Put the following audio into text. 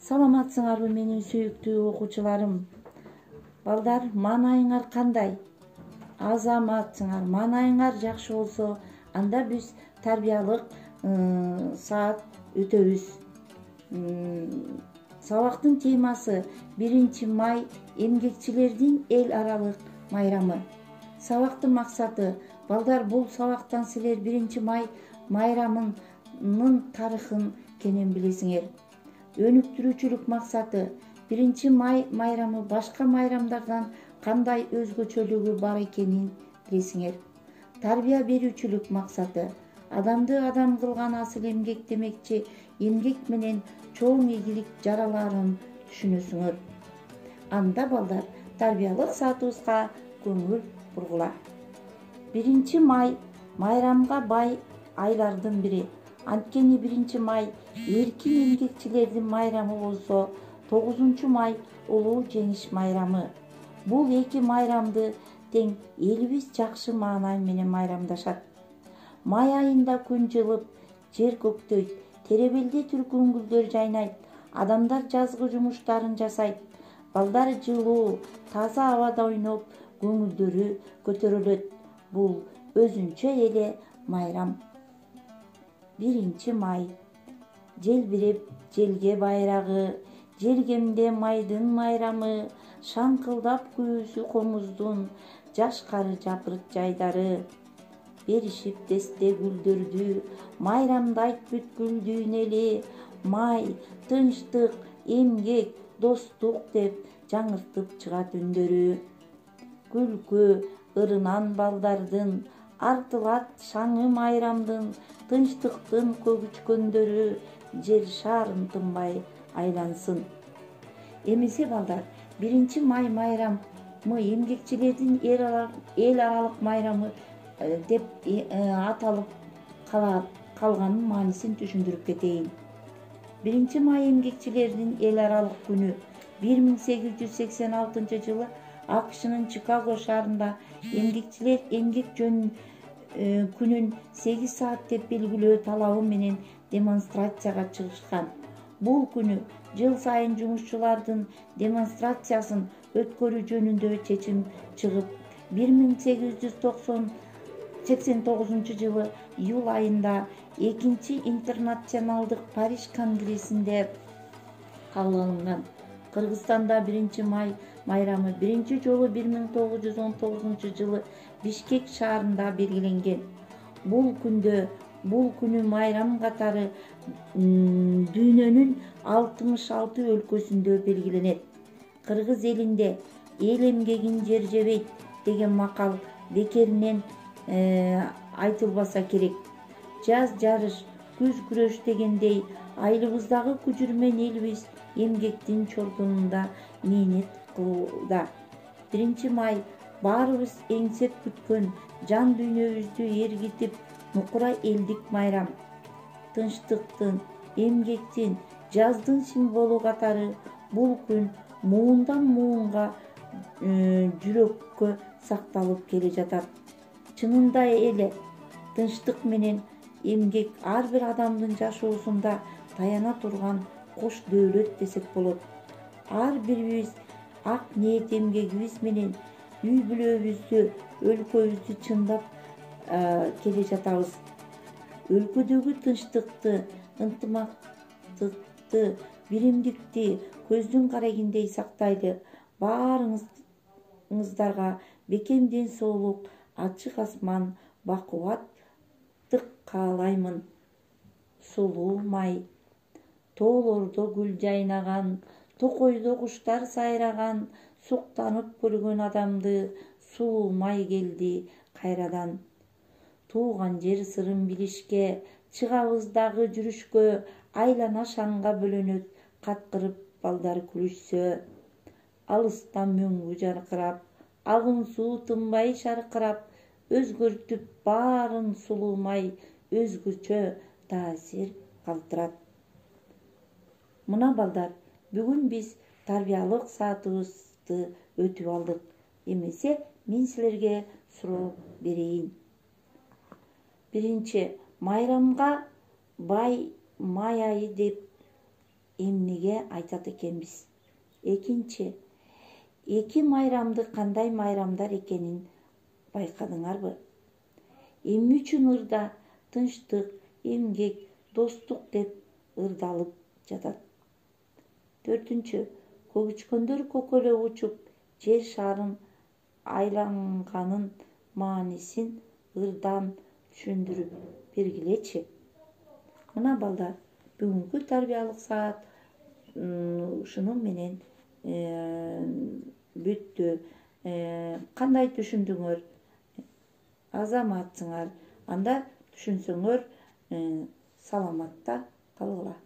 Саламатсыңарбы менин сүйүктүү окуучуларым? Балдар, маанайыңар кандай? Азаматсыңар, маанайыңар жакшы болсо, анда биз тарбиялык саат өтөбүз. Сабактын темасы 1 май эмгекчилердин эл аралык майрамы. Сабактын максаты, балдар, бул сабактан силер 1 май майрамынын тарыхын кенен билесиңер. Өнүктүрүүчүлүк максаты, 1 май майрамы башка майрамдардан кандай өзгөчөлүгү бар экенин билесиңер. Тарбия берүүчүлүк максаты, адамды адам кылган асыл эмгек демекчи, эмгек менен чоң ийгилик жараларын түшүнөсүңөр. Анда балдар, тарбиялык саатыбызга көңүл бургула. 1 май майрамга бай айлардын бири. Анткени 1 май эркин эмгекчилердин майрамы болсо, 9 май улуу жеңиш майрамы. Бул эки майрамды тең элибиз жакшы маанай менен майрамдашат. Май айында күн жылып, жер көктөйт, теребелде түркүн гүлдөр жайнайт, адамдар жазгы жумуштарын жасайт. Балдар жылуу, таза абада ойноп, көңүлдөрү көтөрүлөт. Бул өзүнчө эле майрам. 1 май желбиреп желге байрагы, жергемде майдын майрамы, шаңкылдап күүсү комуздун, жашкары жапырт жайдары. Беришип десте гүлдөрдү, майрамдайт бүткүл дүйнө эли, май, тынчтык, эмгек, достук деп жаңыртып чыгат үндөрү. Күлкү ырынан балдардын, артылат шаңы майрамдын, тынчтыктын көгүчкөндөрү, жер шарын тынбай айлансын. Эмесе балдар, 1 май майрамы эмгекчилердин эл аралык майрамы деп аталып калганын маанисин түшүндүрүп кетейин. 1 май эмгекчилердин эл аралык күнү 1886 жылы АКШнын Чикаго шаарында эмгекчилер эмгек күнүн 8 саат деп белгилөө талабы менен демонстрацияга чыгышкан. Бул күнү жыл сайын жумушчулардын демонстрациясын өткөрүү жөнүндө чечим чыгып, 1889 жылы июль айында 2 интернационалдык Париж конгрессинде кабыл алынган. Кыргызстанда 1 май майрамы биринчи жолу 1919 жылы Бишкек шаарында белгиленген. Бул күнү майрам катары дүйнөнүн 66 өлкөсүндө белгиленет. Кыргыз элинде эл эмгегин жер жебейт деген макал бекеринен айтылбаса керек. Жаз жарыш, күз күрөш дегендей, айылыбыздагы күжүрмөн элибиз эмгектин чордонунда мээнет кылууда. 1 май баарыбыз эңсеп күткөн, жан дүйнөбүздү эргитип нукура элдик майрам. Тынчтыктын, эмгектин, жаздын символу катары бул күн муундан муунга жүрөккө сакталып келе жатат. Чынында эле тынчтык менен эмгек ар бир адамдын жашоосунда таяна турган кош дөөлөт десек болот. Ар бирибиз ак ниет эмгегибиз менен үй бүлөбүздү, өлкөбүздү чындап келе жатабыз. Өлкөдөгү тынчтыкты, ынтымактыкты, биримдикти көздүн карегиндей сактайлы. Баарыңыздарга бекем ден соолук, ачык асман, бакубаттык каалаймын. Сулуу май. Тоолордо гүл жайнаган, токойдо куштар сайраган, суктанып көргөн адамды сулуу май келди кайрадан. Тууган жер сырын билишке, чыгабыз дагы жүрүшкө, айлана шаңга бөлөнөт, каткырып балдар күлүшсө. Алыстан мөңгү жаркырап, агын суу тынбай шаркырап, өзгөртүп баарын сулуу май, өзгөчө таасир калтырат. Мына балдар, бүгүн биз тарбиялык саатыбызды өтүп алдык. Эмесе мен силерге суроо берейин. 1 майрамга бай май айы деп эмнеге айтат экенбиз? Экинчи, эки майрамды кандай майрамдар экенин байкадыңарбы? Эмне үчүн ырда тынчтык, эмгек, достук деп ырдалып жатат? Төртүнчү, көгүчкөндөр көкөлөп учуп жер шарын айланганын маанисин ырдан түшүндүрүп бергилечи. Мына балдар, бүгүнкү тарбиялык саат ушуну менен бүттү. Кандай түшүндүңөр? Азаматсыңар. Анда түшүнсөңөр саламатта калгыла.